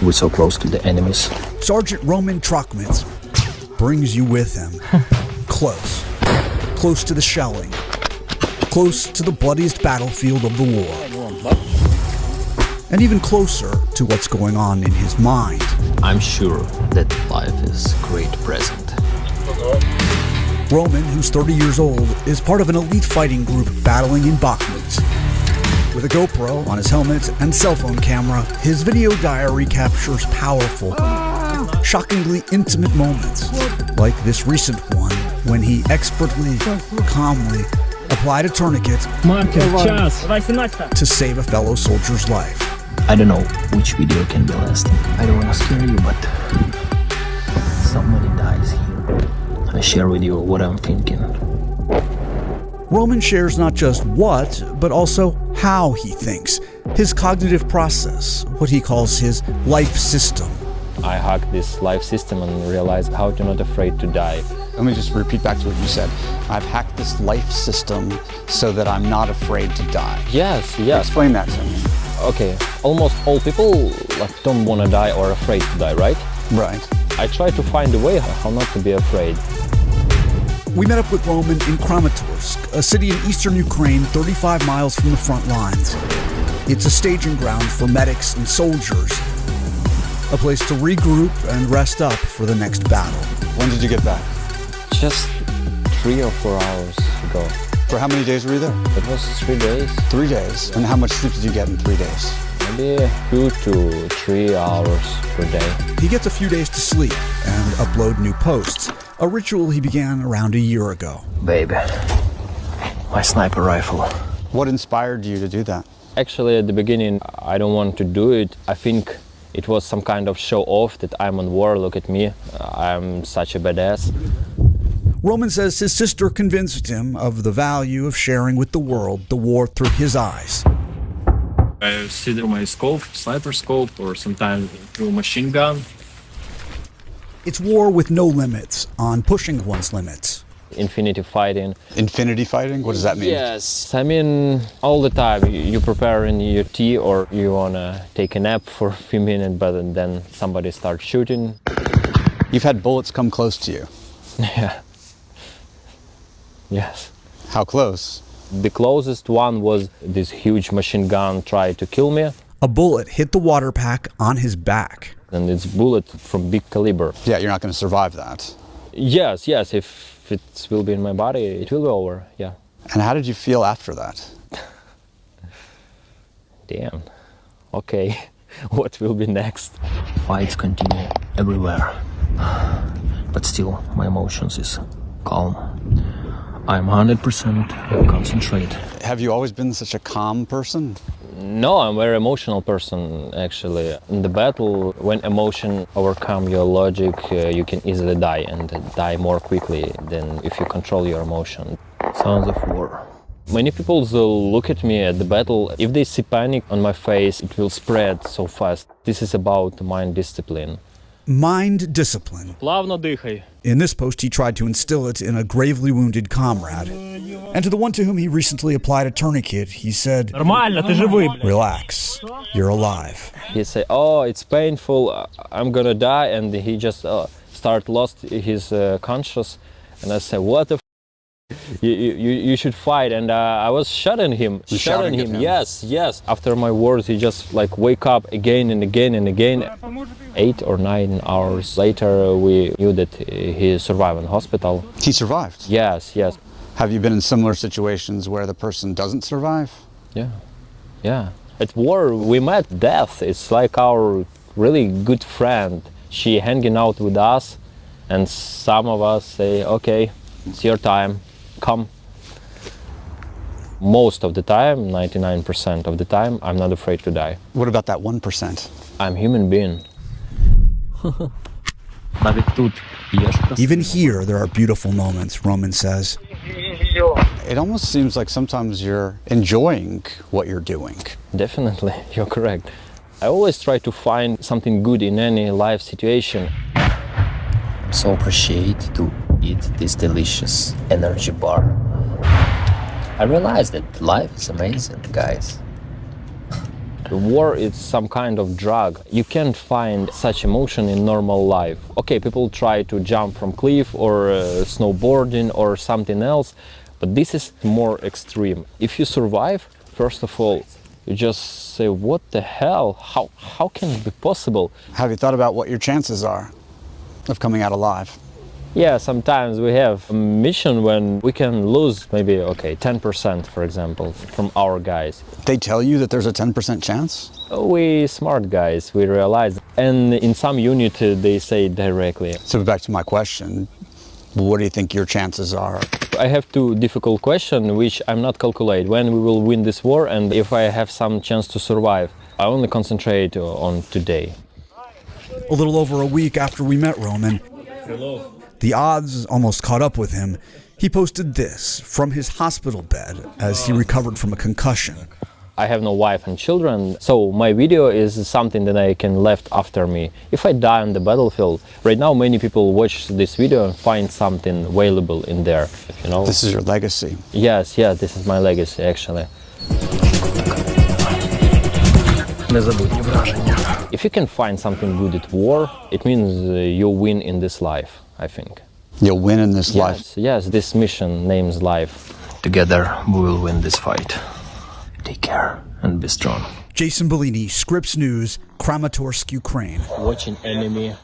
We're so close to the enemies. Sergeant Roman Truckmans brings you with him. Close. Close to the shelling. Close to the bloodiest battlefield of the war. And even closer to what's going on in his mind. I'm sure that life is a great present. Roman, who's 30 years old, is part of an elite fighting group battling in Bakhmut. With a GoPro on his helmet and cell phone camera, his video diary captures powerful, shockingly intimate moments, like this recent one when he expertly, calmly applied a tourniquet to save a fellow soldier's life. I don't know which video can be lasting. I don't want to scare you, but somebody dies here. I share with you what I'm thinking. Roman shares not just what, but also how he thinks, his cognitive process, what he calls his life system. I hacked this life system and realized how to not afraid to die. Let me just repeat back to what you said. I've hacked this life system so that I'm not afraid to die. Yes. Explain that to me. Okay, almost all people don't want to die or afraid to die, right? Right. I try to find a way how not to be afraid. We met up with Roman in Kramatorsk, a city in eastern Ukraine 35 miles from the front lines. It's a staging ground for medics and soldiers, a place to regroup and rest up for the next battle. When did you get back? Just 3 or 4 hours ago. For how many days were you there? It was 3 days. 3 days. And how much sleep did you get in 3 days? Maybe 2 to 3 hours per day. He gets a few days to sleep and upload new posts, a ritual he began around a year ago. Baby, my sniper rifle. What inspired you to do that? Actually, at the beginning, I don't want to do it. I think it was some kind of show off that I'm on war, look at me, I'm such a badass. Roman says his sister convinced him of the value of sharing with the world the war through his eyes. I see through my scope, sniper scope, or sometimes through a machine gun. It's war with no limits on pushing one's limits. Infinity fighting. Infinity fighting? What does that mean? Yes, I mean, all the time you prepare in your tea or you wanna take a nap for a few minutes, but then somebody starts shooting. You've had bullets come close to you. Yeah. Yes. How close? The closest one was this huge machine gun tried to kill me. A bullet hit the water pack on his back. And it's bullet from big caliber. Yeah, you're not going to survive that. Yes, if it will be in my body, it will be over, yeah. And how did you feel after that? Damn. Okay, what will be next? Fights continue everywhere. But still, my emotions is calm. I'm 100% concentrate. Have you always been such a calm person? No, I'm a very emotional person, actually. In the battle, when emotion overcome your logic, you can easily die, and die more quickly than if you control your emotion. Sounds of war. Many people look at me at the battle. If they see panic on my face, it will spread so fast. This is about mind discipline. Mind discipline. Плавно дихай. In this post, he tried to instill it in a gravely wounded comrade. And to the one to whom he recently applied a tourniquet, he said, Нормально, ты живой. Relax, you're alive. He say, oh, it's painful, I'm gonna die, and he just lost his conscious. And I said, what the f***? You should fight. And I was shouting him. Yes. After my words, he just wake up again and again and again. 8 or 9 hours later, we knew that he survived in hospital. He survived? Yes. Have you been in similar situations where the person doesn't survive? Yeah. At war, we met death. It's like our really good friend. She hanging out with us, and some of us say, okay, it's your time, come. Most of the time, 99% of the time, I'm not afraid to die. What about that 1%? I'm a human being. Even here, there are beautiful moments, Roman says. It almost seems like sometimes you're enjoying what you're doing. Definitely, you're correct. I always try to find something good in any life situation. So appreciate to eat this delicious energy bar. I realized that life is amazing, guys. War is some kind of drug. You can't find such emotion in normal life. Okay, people try to jump from cliff or snowboarding or something else, but this is more extreme. If you survive, first of all, you just say, what the hell? How can it be possible? Have you thought about what your chances are of coming out alive? Yeah, sometimes we have a mission when we can lose maybe, 10%, for example, from our guys. They tell you that there's a 10% chance? We smart guys, we realize. And in some unit, they say directly. So back to my question, what do you think your chances are? I have two difficult questions, which I'm not calculate. When we will win this war and if I have some chance to survive. I only concentrate on today. A little over a week after we met Roman, the odds almost caught up with him. He posted this from his hospital bed as he recovered from a concussion. I have no wife and children, so my video is something that I can left after me. If I die on the battlefield, right now many people watch this video and find something valuable in there, you know. This is your legacy. Yes, this is my legacy actually. If you can find something good at war, it means you win in this life, I think. You'll win in this life? Yes, this mission names life. Together we will win this fight. Take care and be strong. Jason Bellini, Scripps News, Kramatorsk, Ukraine. Watching enemy